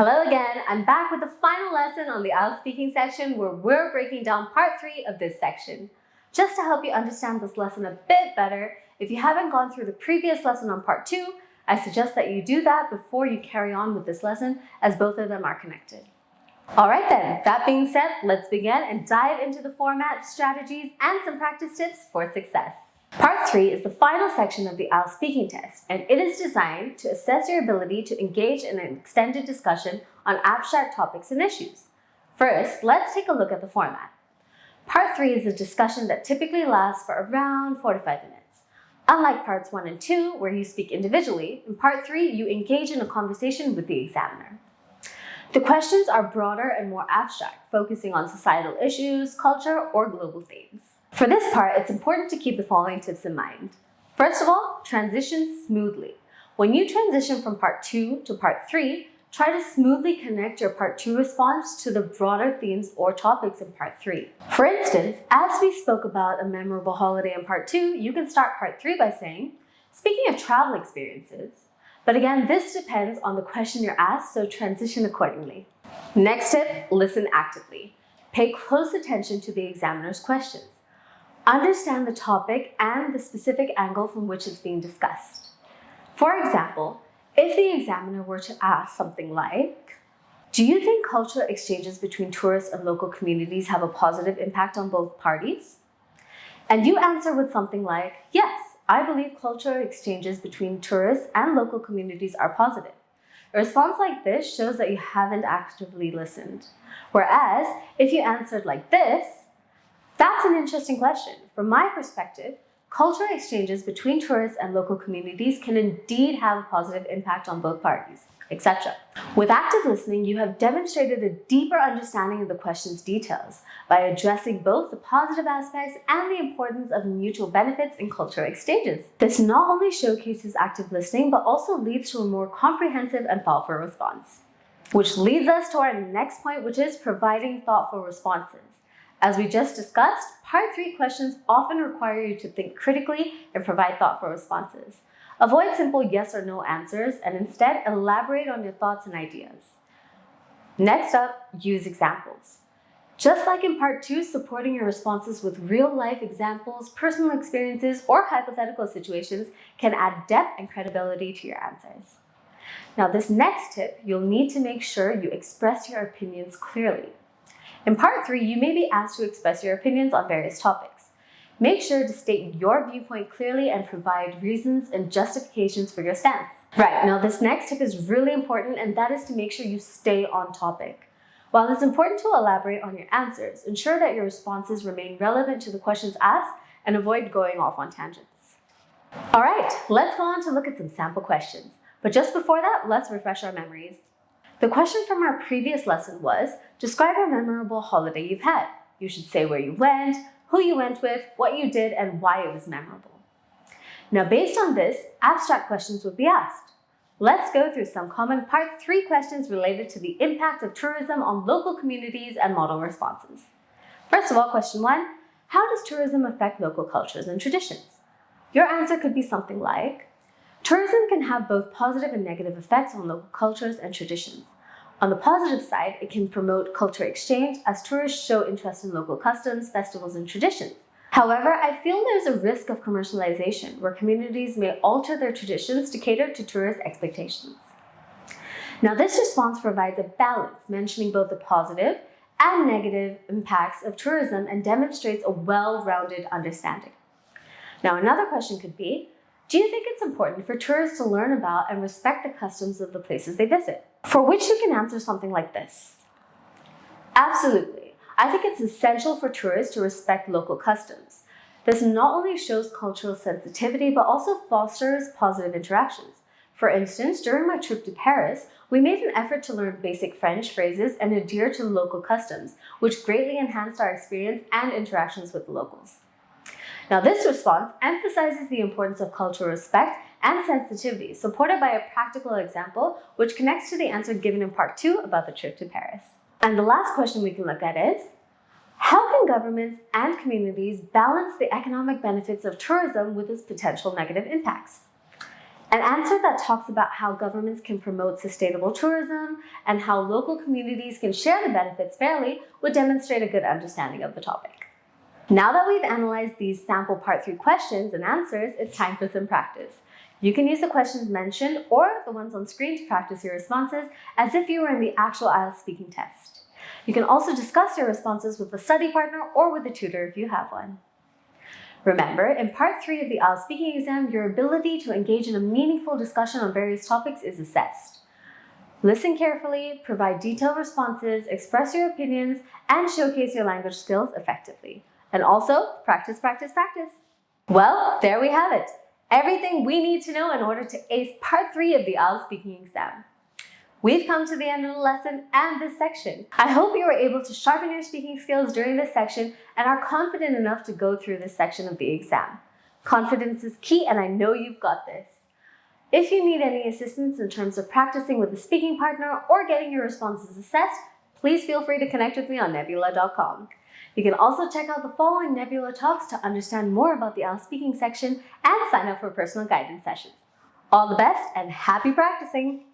Hello again, I'm back with the final lesson on the IELTS speaking section where we're breaking down part 3 of this section. Just to help you understand this lesson a bit better, if you haven't gone through the previous lesson on part 2, I suggest that you do that before you carry on with this lesson as both of them are connected. Alright then, that being said, let's begin and dive into the format, strategies, and some practice tips for success. Part 3 is the final section of the IELTS speaking test, and it is designed to assess your ability to engage in an extended discussion on abstract topics and issues. First, let's take a look at the format. Part 3 is a discussion that typically lasts for around 45 minutes. Unlike parts 1 and 2, where you speak individually, in part 3, you engage in a conversation with the examiner. The questions are broader and more abstract, focusing on societal issues, culture, or global themes. For this part, it's important to keep the following tips in mind. First of all, transition smoothly. When you transition from part 2 to part 3, try to smoothly connect your part 2 response to the broader themes or topics in part 3. For instance, as we spoke about a memorable holiday in part 2, you can start part 3 by saying, "Speaking of travel experiences," but again, this depends on the question you're asked, so transition accordingly. Next tip, listen actively. Pay close attention to the examiner's questions. Understand the topic and the specific angle from which it's being discussed. For example, if the examiner were to ask something like, "Do you think cultural exchanges between tourists and local communities have a positive impact on both parties?" And you answer with something like, "Yes, I believe cultural exchanges between tourists and local communities are positive." A response like this shows that you haven't actively listened. Whereas, if you answered like this, "That's an interesting question. From my perspective, cultural exchanges between tourists and local communities can indeed have a positive impact on both parties," etc. With active listening, you have demonstrated a deeper understanding of the question's details by addressing both the positive aspects and the importance of mutual benefits in cultural exchanges. This not only showcases active listening, but also leads to a more comprehensive and thoughtful response. Which leads us to our next point, which is providing thoughtful responses. As we just discussed, part 3 questions often require you to think critically and provide thoughtful responses. Avoid simple yes or no answers and instead elaborate on your thoughts and ideas. Next up, use examples. Just like in part 2, supporting your responses with real-life examples, personal experiences, or hypothetical situations can add depth and credibility to your answers. Now, this next tip, you'll need to make sure you express your opinions clearly. In part 3, you may be asked to express your opinions on various topics. Make sure to state your viewpoint clearly and provide reasons and justifications for your stance. Right, now this next tip is really important, and that is to make sure you stay on topic. While it's important to elaborate on your answers, ensure that your responses remain relevant to the questions asked and avoid going off on tangents. All right, let's go on to look at some sample questions. But just before that, let's refresh our memories. The question from our previous lesson was, describe a memorable holiday you've had. You should say where you went, who you went with, what you did, and why it was memorable. Now, based on this, abstract questions would be asked. Let's go through some common part 3 questions related to the impact of tourism on local communities and model responses. First of all, question 1, how does tourism affect local cultures and traditions? Your answer could be something like, tourism can have both positive and negative effects on local cultures and traditions. On the positive side, it can promote culture exchange as tourists show interest in local customs, festivals, and traditions. However, I feel there's a risk of commercialization where communities may alter their traditions to cater to tourist expectations. Now, this response provides a balance, mentioning both the positive and negative impacts of tourism and demonstrates a well-rounded understanding. Now, another question could be, do you think it's important for tourists to learn about and respect the customs of the places they visit? For which you can answer something like this. Absolutely. I think it's essential for tourists to respect local customs. This not only shows cultural sensitivity, but also fosters positive interactions. For instance, during my trip to Paris, we made an effort to learn basic French phrases and adhere to local customs, which greatly enhanced our experience and interactions with the locals. Now, this response emphasizes the importance of cultural respect and sensitivity, supported by a practical example, which connects to the answer given in part 2 about the trip to Paris. And the last question we can look at is, how can governments and communities balance the economic benefits of tourism with its potential negative impacts? An answer that talks about how governments can promote sustainable tourism and how local communities can share the benefits fairly would demonstrate a good understanding of the topic. Now that we've analyzed these sample Part 3 questions and answers, it's time for some practice. You can use the questions mentioned or the ones on screen to practice your responses as if you were in the actual IELTS speaking test. You can also discuss your responses with a study partner or with a tutor if you have one. Remember, in Part 3 of the IELTS speaking exam, your ability to engage in a meaningful discussion on various topics is assessed. Listen carefully, provide detailed responses, express your opinions, and showcase your language skills effectively. And also, practice, practice, practice. Well, there we have it. Everything we need to know in order to ace Part 3 of the IELTS speaking exam. We've come to the end of the lesson and this section. I hope you were able to sharpen your speaking skills during this section and are confident enough to go through this section of the exam. Confidence is key, and I know you've got this. If you need any assistance in terms of practicing with a speaking partner or getting your responses assessed, please feel free to connect with me on nebula.com. You can also check out the following Nebula Talks to understand more about the IELTS speaking section and sign up for personal guidance sessions. All the best and happy practicing!